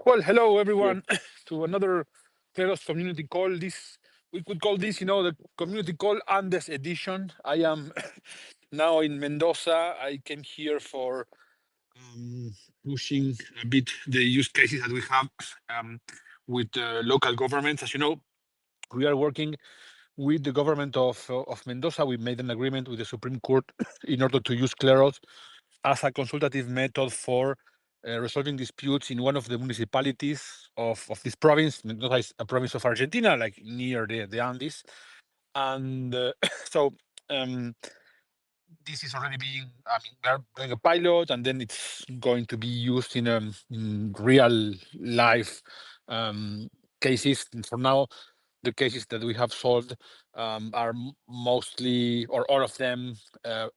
Well, hello Yes. everyone to another Kleros community call. This we could call this, the community call Andes edition. I am now in Mendoza. I came here for um, pushing a bit the use cases that we have um, with local governments. As you know, we are working with the government of Mendoza. We made an agreement with the Supreme Court in order to use Kleros as a consultative method for resolving disputes in one of the municipalities of this province. Mendoza is a province of Argentina, like near the Andes. And so um, this is already being, I mean, we are doing a pilot, and then it's going to be used in real life um, cases. And for now, the cases that we have solved are mostly, or all of them,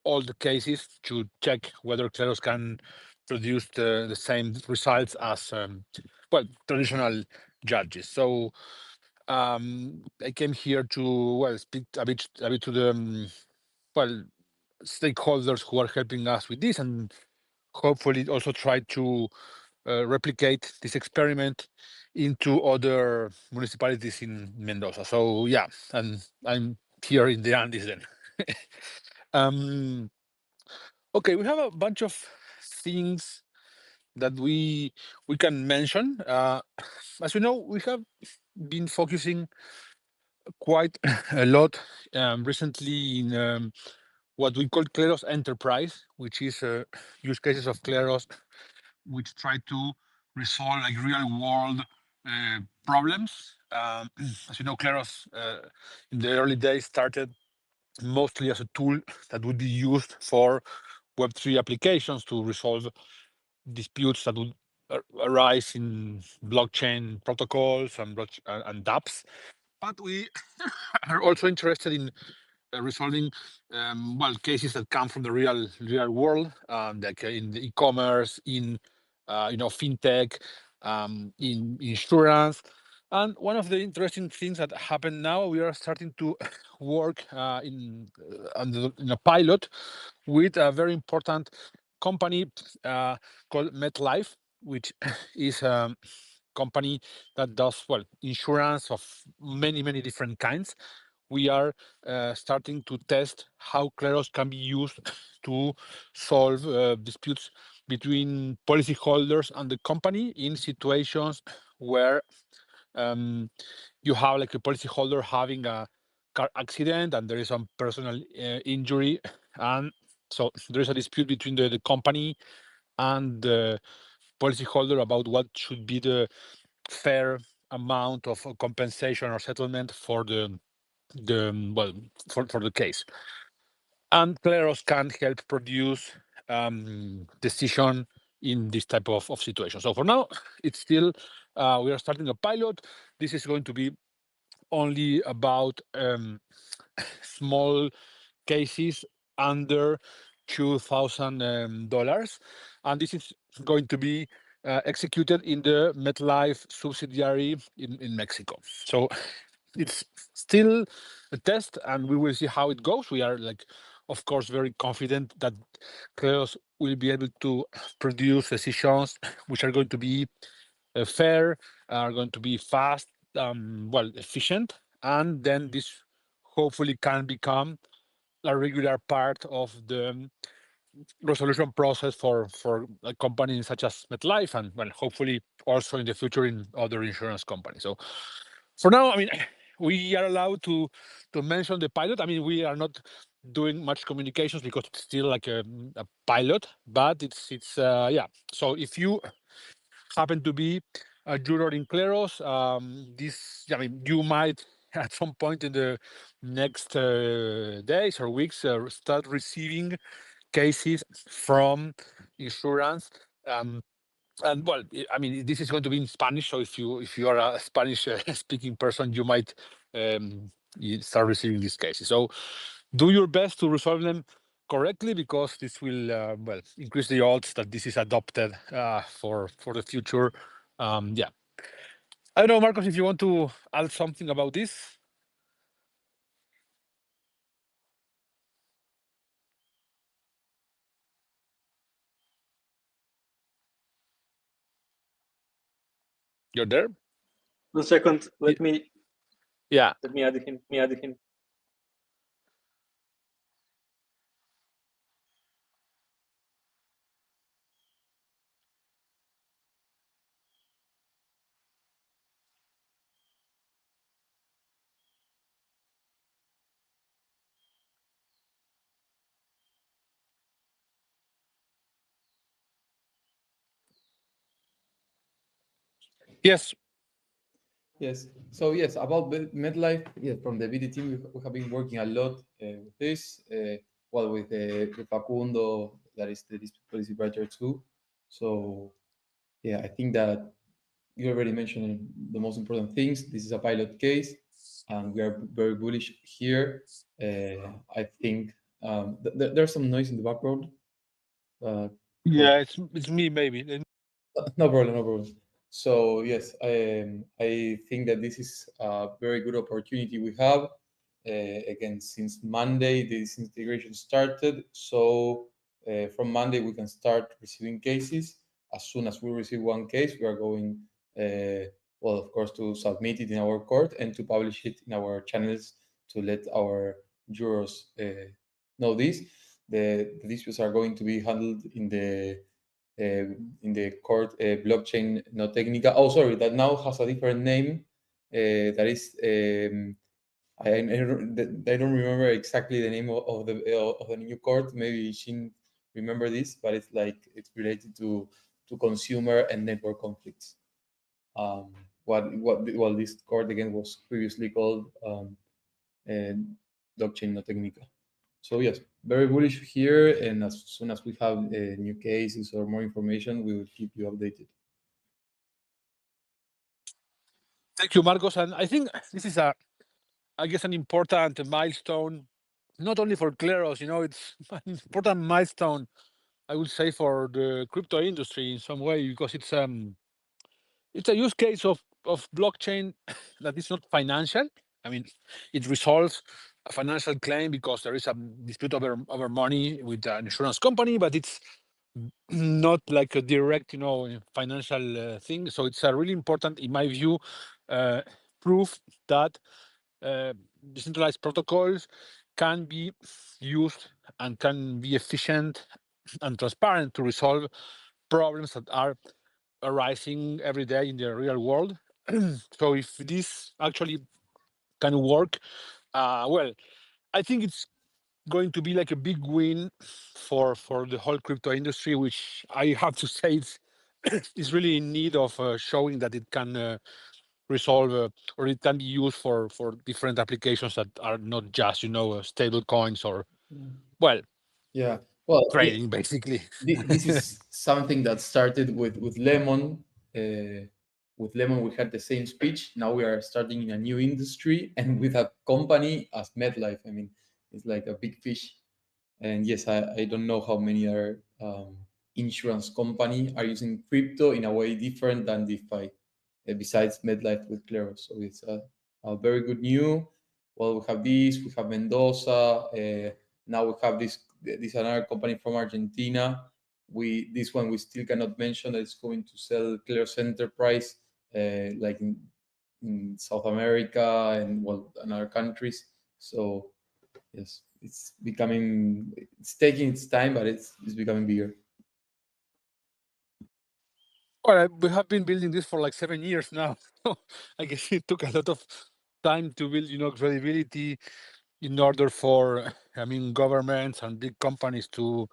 all the cases to check whether Kleros can produce the same results as, well, traditional judges. So I came here to, well, speak a bit to the, well, stakeholders who are helping us with this, and hopefully also try to replicate this experiment into other municipalities in Mendoza. So yeah, and I'm here in the Andes then. um, okay, we have a bunch of things that we can mention. As you know, we have been focusing quite a lot recently in what we call Kleros Enterprise, which is use cases of Kleros which try to resolve like real world problems. As you know, Kleros in the early days started mostly as a tool that would be used for Web3 applications to resolve disputes that would arise in blockchain protocols and dApps. But we are also interested in resolving well, cases that come from the real world, like in the e-commerce, in fintech, in insurance. And one of the interesting things that happen now, we are starting to work in a pilot with a very important company called MetLife, which is a company that does, well, insurance of many different kinds. We are starting to test how Kleros can be used to solve disputes between policyholders and the company in situations where um, you have like a policyholder having a car accident and there is some personal injury, and so there is a dispute between the company and the policyholder about what should be the fair amount of compensation or settlement for well, for the case. And Kleros can help produce decision in this type of situation. So for now, it's still we are starting a pilot. This is going to be only about small cases under $2,000, and this is going to be executed in the MetLife subsidiary in Mexico. So it's still a test, and we will see how it goes. We are like, of course, very confident that Kleos will be able to produce decisions which are going to be fair, are going to be fast, well, efficient, and then this hopefully can become a regular part of the resolution process for a company such as MetLife, and well, hopefully also in the future in other insurance companies. So for now, I mean, we are allowed to mention the pilot. I mean, we are not doing much communications because it's still like a pilot, but it's yeah. So if you happen to be a juror in Kleros, this, I mean, you might at some point in the next days or weeks start receiving cases from insurance. Um, and well, I mean, this is going to be in Spanish. So if you are a Spanish speaking person, you might start receiving these cases. So do your best to resolve them correctly, because this will well, increase the odds that this is adopted for the future. Yeah, I don't know, Marcos, if you want to add something about this. You're there? 1 second. Let me Yeah. add him. Yes. Yes. So yes, about MedLife, yes, from the BD team, we have been working a lot with this. Well, with Facundo, that is the dispute policy writer too. So yeah, I think that you already mentioned the most important things. This is a pilot case, and we are very bullish here. I think there's some noise in the background. Uh, well, Yeah, it's me maybe. no problem, no problem. So yes, I think that this is a very good opportunity we have. Again, since Monday, this integration started. So from Monday, we can start receiving cases. As soon as we receive one case, we are going, well, of course, to submit it in our court and to publish it in our channels to let our jurors know this. The disputes are going to be handled in the court blockchain no technica. Oh, sorry, that now has a different name. That is, I don't remember exactly the name of the new court. Maybe Shin remember this, but it's like it's related to consumer and network conflicts. What this court again was previously called uh, blockchain no technica. So yes, very bullish here, and as soon as we have new cases or more information, we will keep you updated. Thank you, Marcos. And I think this is I guess, an important milestone, not only for Kleros, it's an important milestone, I would say, for the crypto industry in some way, because it's a use case of blockchain that is not financial. I mean, it resolves a financial claim because there is a dispute over money with an insurance company, but it's not like a direct, financial thing. So it's a really important, in my view, uh, proof that uh, decentralized protocols can be used and can be efficient and transparent to resolve problems that are arising every day in the real world. So if this actually can work, well, I think it's going to be like a big win for the whole crypto industry, which I have to say is really in need of showing that it can resolve or it can be used for different applications that are not just stable coins or, well, Yeah, well, trading basically. this is something that started with Lemon. With Lemon, we had the same speech. Now we are starting in a new industry and with a company as MedLife. I mean, it's like a big fish. And yes, I don't know how many other insurance company are using crypto in a way different than DeFi, besides MedLife with Kleros. So it's a very good new. Well, we have this, we have Mendoza. Now we have this another company from Argentina. This one we still cannot mention that it's going to sell Kleros Enterprise, like in South America and well, and other countries. So yes, it's taking its time, but it's becoming bigger. Well, we have been building this for like 7 years now. So I guess it took a lot of time to build, credibility in order for, I mean, governments and big companies to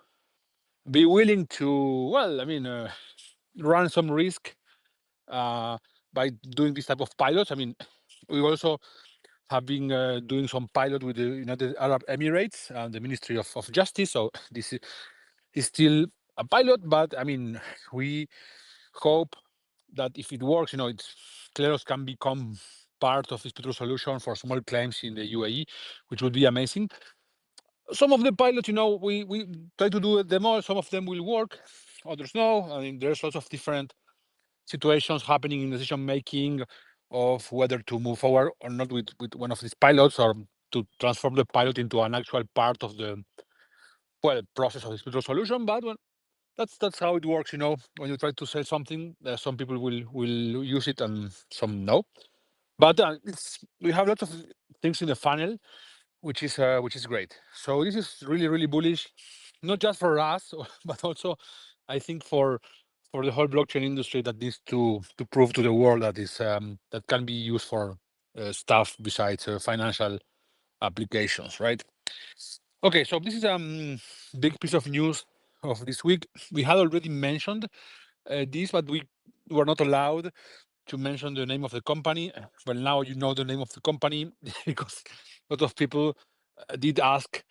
be willing to, well, I mean, run some risk by doing this type of pilots. I mean, we also have been doing some pilot with the United Arab Emirates and the Ministry of Justice. So this is still a pilot, but I mean, we hope that if it works, it's Kleros can become part of this dispute solution for small claims in the UAE, which would be amazing. Some of the pilots, we try to do a demo. Some of them will work, others no. I mean, there's lots of different situations happening in decision making of whether to move forward or not with one of these pilots or to transform the pilot into an actual part of the, well, process of dispute resolution. But well, that's how it works. When you try to sell something, some people will use it and some no. But we have lots of things in the funnel, which is great. So this is really really bullish, not just for us, but also I think for the whole blockchain industry that needs to prove to the world that is that can be used for stuff besides financial applications, right? Okay, so this is big piece of news of this week. We had already mentioned this, but we were not allowed to mention the name of the company. Well, now you know the name of the company because a lot of people did ask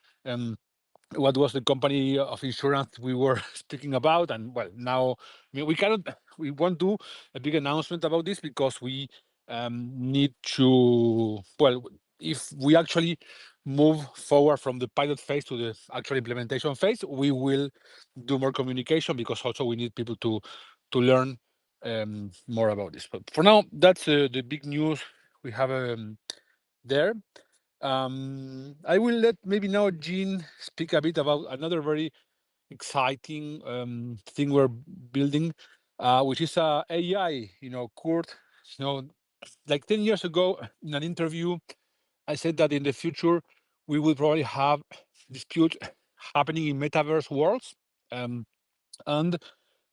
what was the company of insurance we were speaking about. And well, now we won't do a big announcement about this because we need to, well, if we actually move forward from the pilot phase to the actual implementation phase, we will do more communication because also we need people to learn more about this. But for now, that's the big news we have there. I will let maybe now Jean speak a bit about another very exciting thing we're building, which is AI. Kurt, you know, like 10 years ago in an interview, I said that in the future we will probably have disputes happening in metaverse worlds, and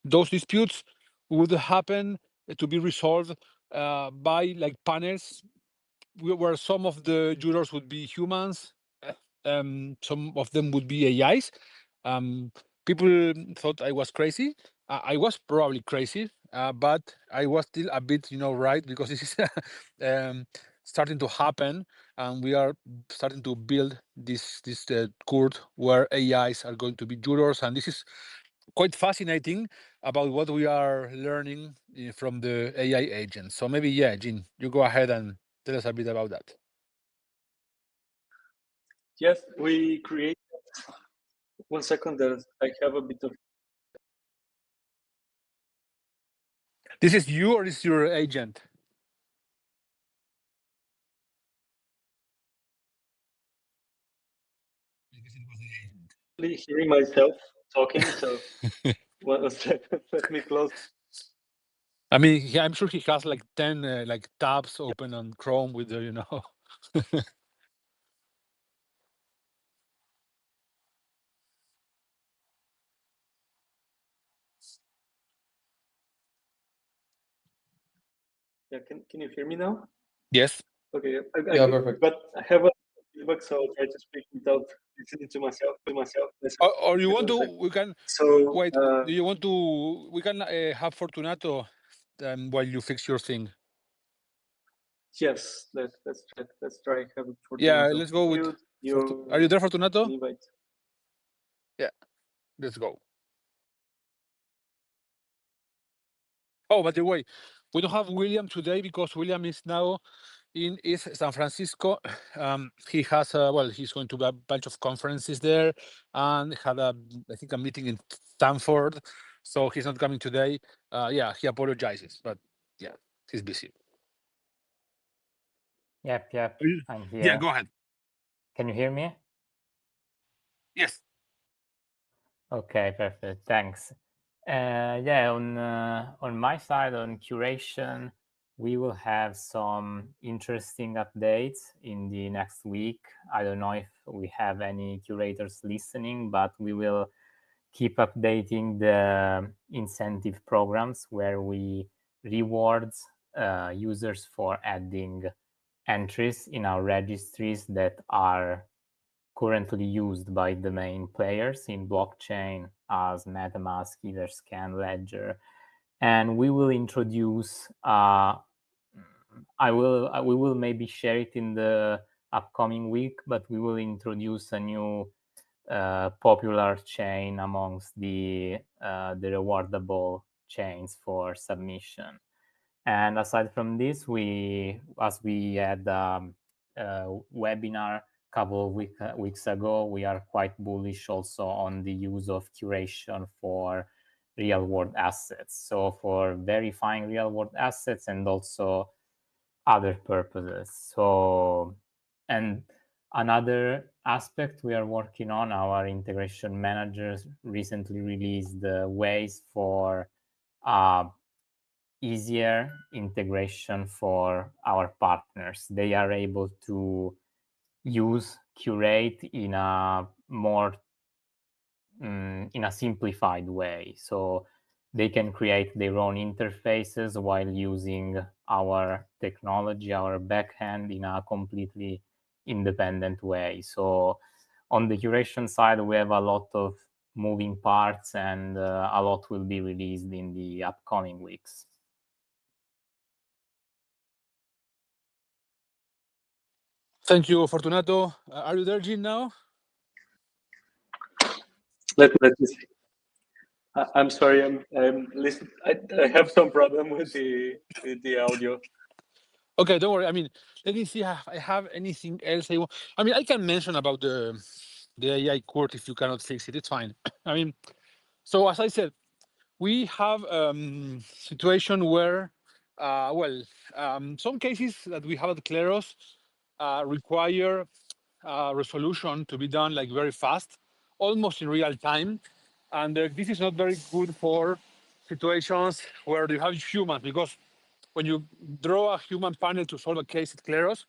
those disputes would happen to be resolved by like panels where some of the jurors would be humans, some of them would be AIs. Um, People thought I was crazy. I was probably crazy, but I was still a bit, right, because this is starting to happen, and we are starting to build this court where AIs are going to be jurors, and this is quite fascinating about what we are learning from the AI agents. So maybe, yeah, Jean, you go ahead and tell us a bit about that. Yes, we create. 1 second, there I have a bit of. This is you or is your agent? Because it was the agent. Hearing myself talking, so 1 second, let me close. I mean, I'm sure he has like 10 like tabs open on Chrome with the, Yeah, can you hear me now? Yes. Okay, Yeah, perfect. but I have a feedback, so I'll try to speak without listening to myself. Or you Wait want 1 to, second. we can, So, wait, do you want to, we can have Fortunato while you fix your thing. yes, let's try having Yeah, Fortunato. let's go with, Mute are you your there, Fortunato? invite. Yeah, let's go. Oh, by the way, we don't have William today because William is now in East San Francisco. He has he's going to a bunch of conferences there, and had I think a meeting in Stanford, so he's not coming today. Yeah, he apologizes, but yeah, he's busy. Yep, I'm here. Yeah, go ahead. Can you hear me? Yes. Okay, perfect. Thanks. Yeah, on my side, on Curation, we will have some interesting updates in the next week. I don't know if we have any curators listening, but we will keep updating the incentive programs where we reward users for adding entries in our registries that are currently used by the main players in blockchain as MetaMask, Etherscan, Ledger, and we will introduce. We will maybe share it in the upcoming week, but we will introduce a new popular chain amongst the rewardable chains for submission. And aside from this, as we had a webinar couple of weeks ago, we are quite bullish also on the use of curation for real world assets. So for verifying real world assets and also other purposes. So, and Another aspect we are working on, our integration managers recently released the ways for easier integration for our partners. They are able to use Curate in a more in a simplified way. So they can create their own interfaces while using our technology, our backend, in a completely independent way. So on the Curation side, we have a lot of moving parts, and a lot will be released in the upcoming weeks. Thank you, Fortunato. Are you there, Jean, now? Let me see. I'm sorry. I'm listening. I have some problem with the audio. Okay, don't worry. I mean, let me see if I have anything else. I mean, I can mention about the AI court if you cannot fix it. It's fine. I mean, so as I said, we have situation where, some cases that we have at Kleros require resolution to be done like very fast, almost in real time, and this is not very good for situations where you have humans, because when you draw a human panel to solve a case at Kleros,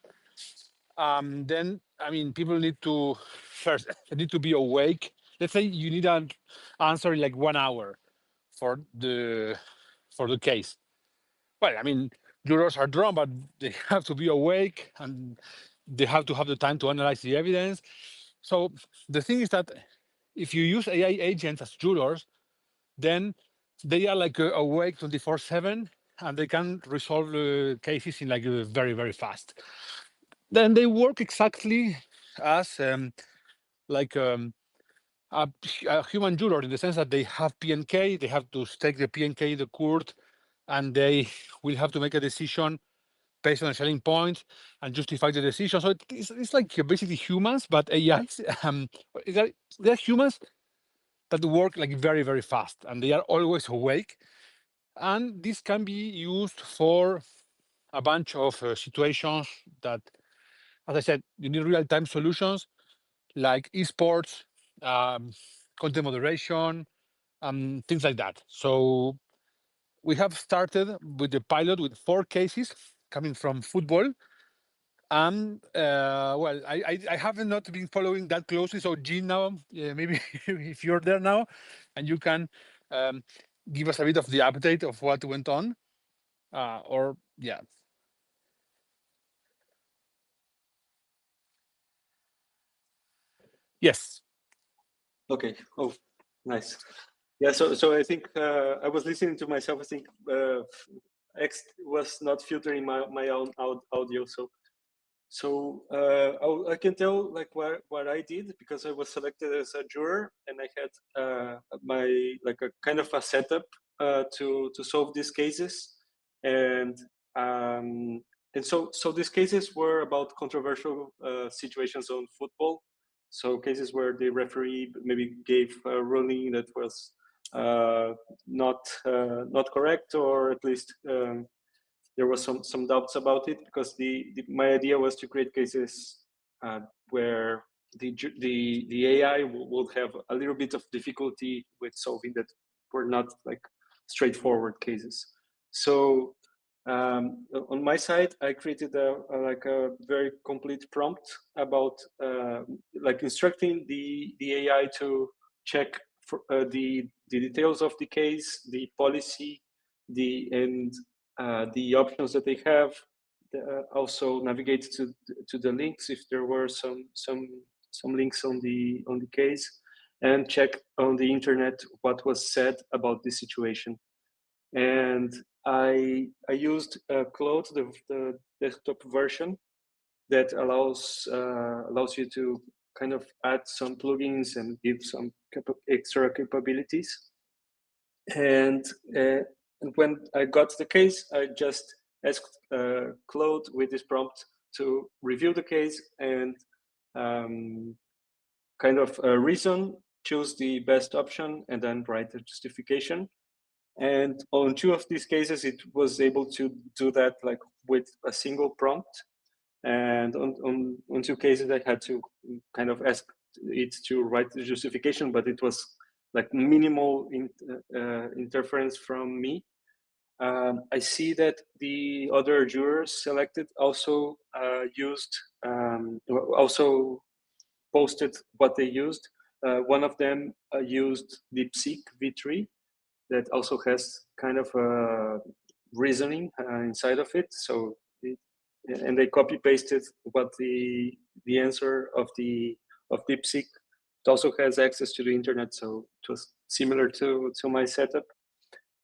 then I mean people need to first they need to be awake. Let's say you need an answer in like 1 hour for the case. Well, I mean, jurors are drawn, but they have to be awake and they have to have the time to analyze the evidence. So the thing is that if you use AI agents as jurors, then they are like awake 24/7, and they can resolve cases in like very, very fast. Then they work exactly as like a human juror, in the sense that they have PNK, they have to take the PNK the court, and they will have to make a decision based on a selling point and justify the decision. So it's like basically humans, but AIs. They're humans that work like very, very fast, and they are always awake. And this can be used for a bunch of situations that, as I said, you need real-time solutions like esports, content moderation, things like that. So we have started with the pilot with 4 cases coming from football. And I haven't not been following that closely. So Jean, now maybe if you're there now, and you can give us a bit of the update of what went on, or yeah. Yes. Okay. Oh, nice. Yeah. So I think I was listening to myself. I think X was not filtering my own audio. So I can tell like what I did, because I was selected as a juror, and I had my like a kind of a setup to solve these cases, and so these cases were about controversial situations on football. So cases where the referee maybe gave a ruling that was not correct, or at least there was some doubts about it, because my idea was to create cases where the AI would have a little bit of difficulty with solving that were not like straightforward cases. So on my side, I created a very complete prompt about like instructing the AI to check for, the details of the case, the policy, and the options that they have. Also navigate to the links if there were some links on the case, and check on the internet what was said about this situation. And I used Claude, the desktop version, that allows you to kind of add some plugins and give some extra capabilities. And when I got the case, I just asked Claude with this prompt to review the case and kind of reason, choose the best option, and then write a justification. And on 2 of these cases, it was able to do that like with a single prompt. And on two cases, I had to kind of ask it to write the justification, but it was like minimal interference from me. I see that the other jurors selected also also posted what they used. One of them used DeepSeek V3 that also has kind of a reasoning inside of it. So, and they copy pasted what the answer of DeepSeek. It also has access to the internet, so it was similar to my setup.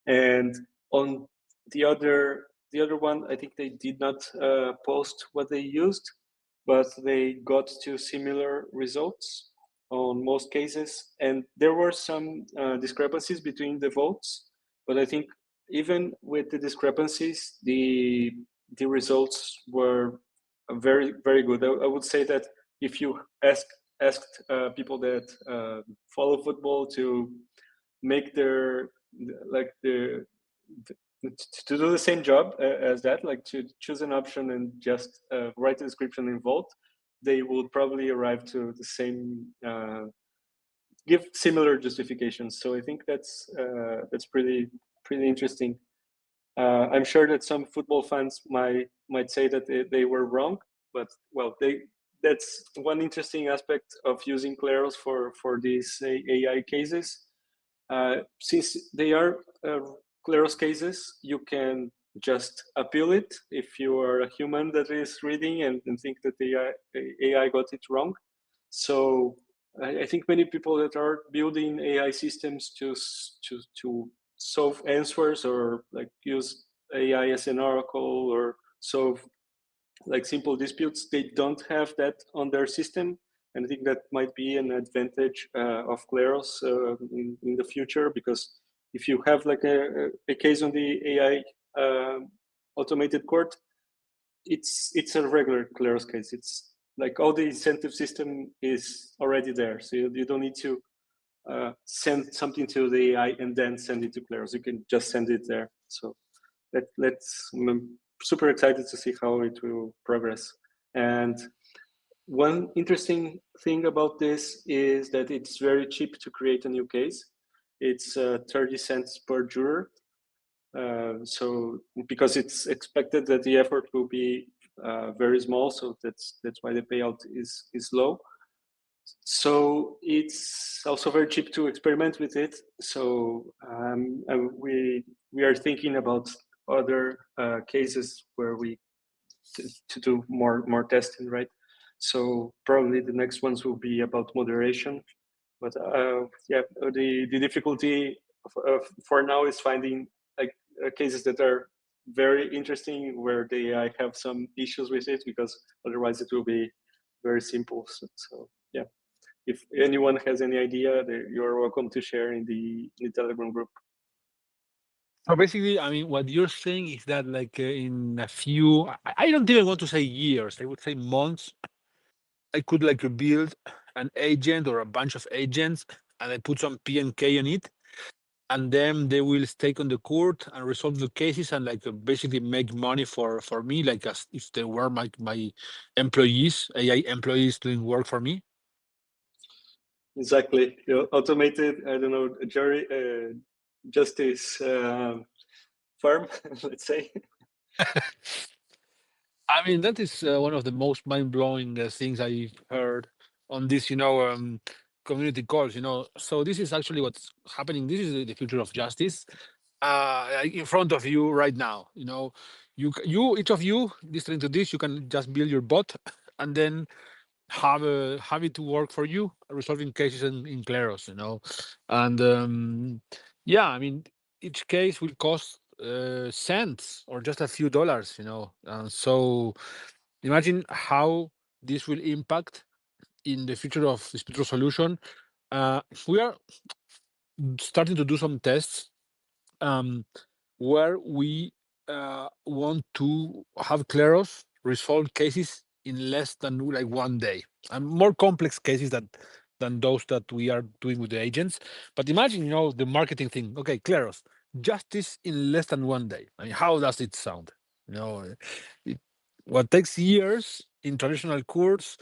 And on the other one, I think they did not post what they used, but they got to similar results on most cases. And there were some discrepancies between the votes, but I think even with the discrepancies, the results were very, very good. I would say that if you asked people that follow football to make their like the to do the same job as that, like to choose an option and just write a description and vote, they would probably arrive to the same give similar justifications. So I think that's pretty interesting. I'm sure that some football fans might say that they were wrong, but well, that's one interesting aspect of using Kleros for these AI cases. Since they are Kleros cases, you can just appeal it if you are a human that is reading and think that the AI got it wrong. So I think many people that are building AI systems to solve answers or like use AI as an oracle or solve like simple disputes, they don't have that on their system. And I think that might be an advantage of Kleros in the future, because if you have like a case on the AI automated court, it's a regular Kleros case. It's like all the incentive system is already there, so you don't need to send something to the AI and then send it to Kleros. You can just send it there. So I'm super excited to see how it will progress. And one interesting thing about this is that it's very cheap to create a new case. It's 30 cents per juror. So because it's expected that the effort will be very small, so that's why the payout is low. So it's also very cheap to experiment with it. So we are thinking about other cases where we to do more testing, right? So probably the next ones will be about moderation. But yeah, the difficulty for now is finding like cases that are very interesting where they have some issues with it, because otherwise it will be very simple. So yeah, if anyone has any idea, you're welcome to share in the Telegram group. So basically, I mean, what you're saying is that, like, in a few, I don't even want to say years, I would say months, I could like build an agent or a bunch of agents, and I put some PNK on it, and then they will stay on the court and resolve the cases and like basically make money for me, like as if they were my employees, AI employees doing work for me. Exactly. Automated, I don't know, jury justice firm, let's say. I mean, that is one of the most mind-blowing things I've heard on this, community calls, So this is actually what's happening. This is the future of justice, like in front of you right now. You each of you listening to this, you can just build your bot and then have it to work for you, resolving cases in Kleros, And yeah, I mean, each case will cost cents or just a few dollars, So imagine how this will impact in the future of dispute resolution. We are starting to do some tests where we want to have Kleros resolve cases in less than like 1 day, and more complex cases than those that we are doing with the agents. But imagine, the marketing thing. Okay, Kleros, justice in less than 1 day. I mean, how does it sound? You know, it, what takes years in traditional courts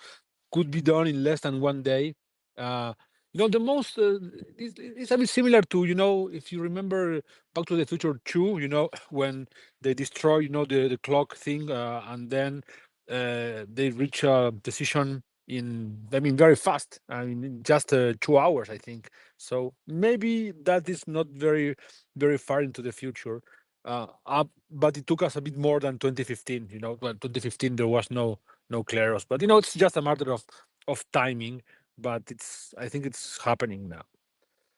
could be done in less than 1 day. The most it's a bit similar to, if you remember Back to the Future 2, when they destroy, the clock thing, and then they reach a decision very fast. I mean, in just 2 hours, I think. So maybe that is not very, very far into the future. But it took us a bit more than 2015. Well, 2015 there was no Kleros, but it's just a matter of timing. But I think it's happening now.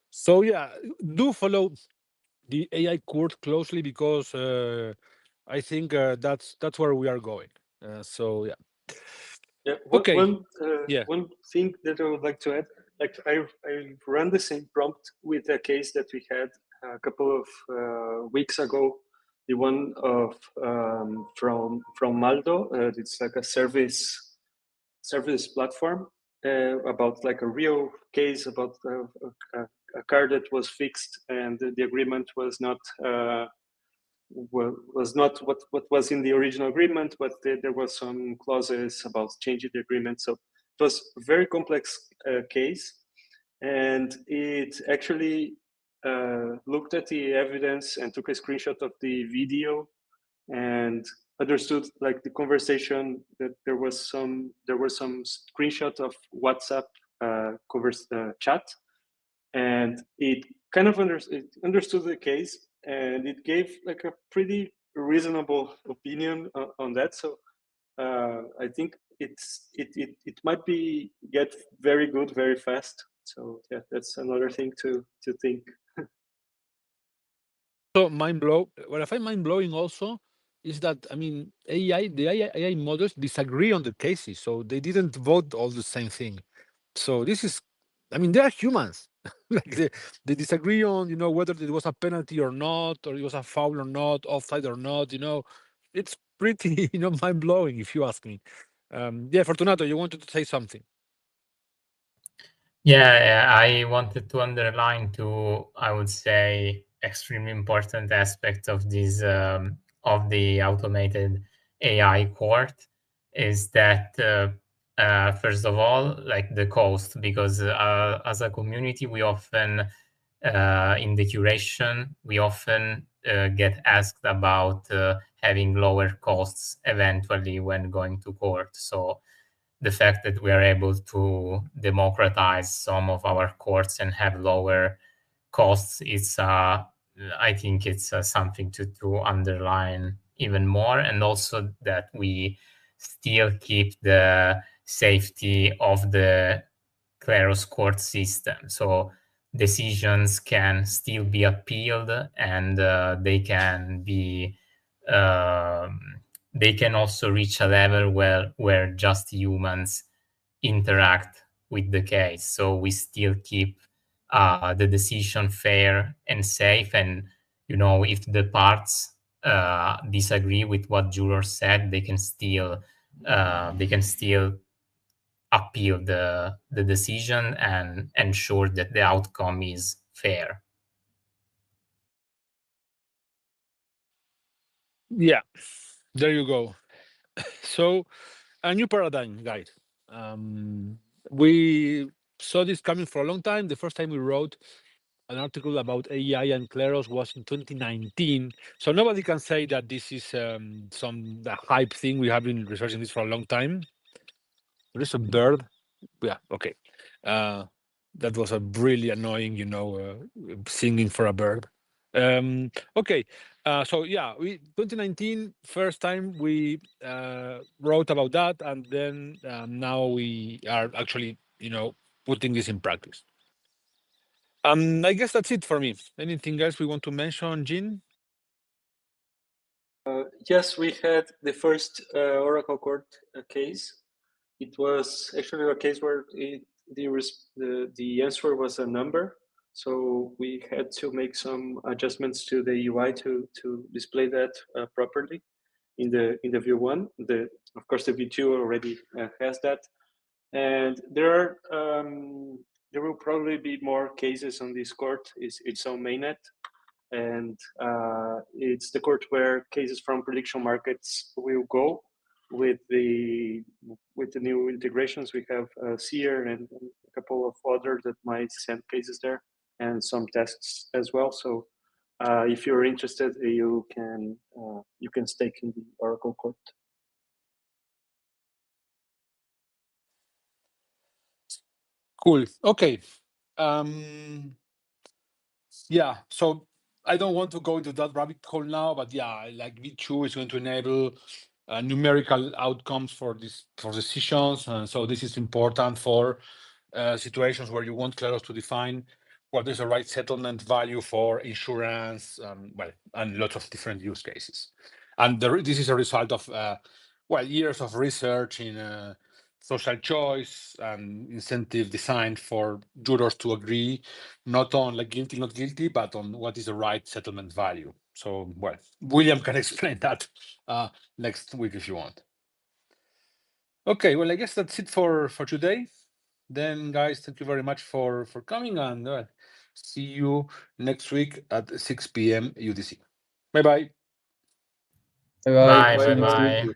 So yeah, do follow the AI court closely, because I think that's where we are going. So yeah. Yeah, Okay. Yeah. one thing that I would like to add, like I ran the same prompt with a case that we had a couple of weeks ago, the one of from Maldo. It's like a service platform about like a real case about a car that was fixed and the agreement was not what was in the original agreement, but there was some clauses about changing the agreement. So it was a very complex case, and it actually looked at the evidence and took a screenshot of the video and understood like the conversation, that there were some screenshot of WhatsApp chat, and it kind of understood the case, and it gave like a pretty reasonable opinion on that. So I think it might be get very good very fast. So yeah, that's another thing to think. So what I find mind blowing also is that, I mean, the AI models disagree on the cases, so they didn't vote all the same thing. So this is, I mean, they are humans. Like they disagree on, whether it was a penalty or not, or it was a foul or not, offside or not. It's pretty, mind blowing, if you ask me. Yeah, Fortunato, you wanted to say something. Yeah, I wanted to underline two, I would say, extremely important aspects of this of the automated AI court is that first of all, like the cost, because as a community, we often in the curation, we often get asked about having lower costs eventually when going to court. So the fact that we are able to democratize some of our courts and have lower costs is I think it's something to underline even more, and also that we still keep the safety of the Kleros court system. So decisions can still be appealed, and um, they can also reach a level where just humans interact with the case. So we still keep the decision fair and safe. And if the parts disagree with what jurors said, they can still appeal the decision and ensure that the outcome is fair. Yeah, there you go. So a new paradigm, guys. We saw this coming for a long time. The first time we wrote an article about AI and Kleros was in 2019. So nobody can say that this is some the hype thing. We have been researching this for a long time. There is a bird. Yeah, okay. Uh, that was a really annoying, singing for a bird. Okay, so yeah, 2019 first time we wrote about that, and then now we are actually, putting this in practice. I guess that's it for me. Anything else we want to mention, Jean? Yes, we had the first Oracle court case. It was actually a case where the answer was a number, so we had to make some adjustments to the UI to display that properly in the view one. Of course the v2 already has that, and there will probably be more cases on this court. It's on mainnet, and it's the court where cases from prediction markets will go. with the new integrations, we have Seer and a couple of others that might send cases there, and some tests as well. So if you're interested, you can stake in the Oracle court. Cool. Okay. Yeah. So I don't want to go into that rabbit hole now, but yeah, like V2 is going to enable numerical outcomes for decisions, and so this is important for situations where you want Kleros to define what is the right settlement value for insurance, well, and lots of different use cases. And this is a result of years of research in social choice and incentive design for jurors to agree not on like guilty, not guilty, but on what is the right settlement value. So, well, William can explain that next week if you want. Okay, well, I guess that's it for today. Then, guys, thank you very much for coming, and see you next week at 6 p.m. UTC. Bye-bye. Bye-bye. Bye. See you next week.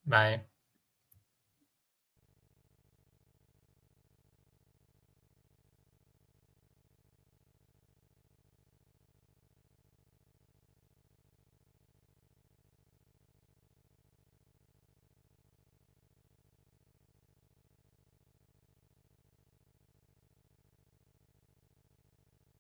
Bye. Bye.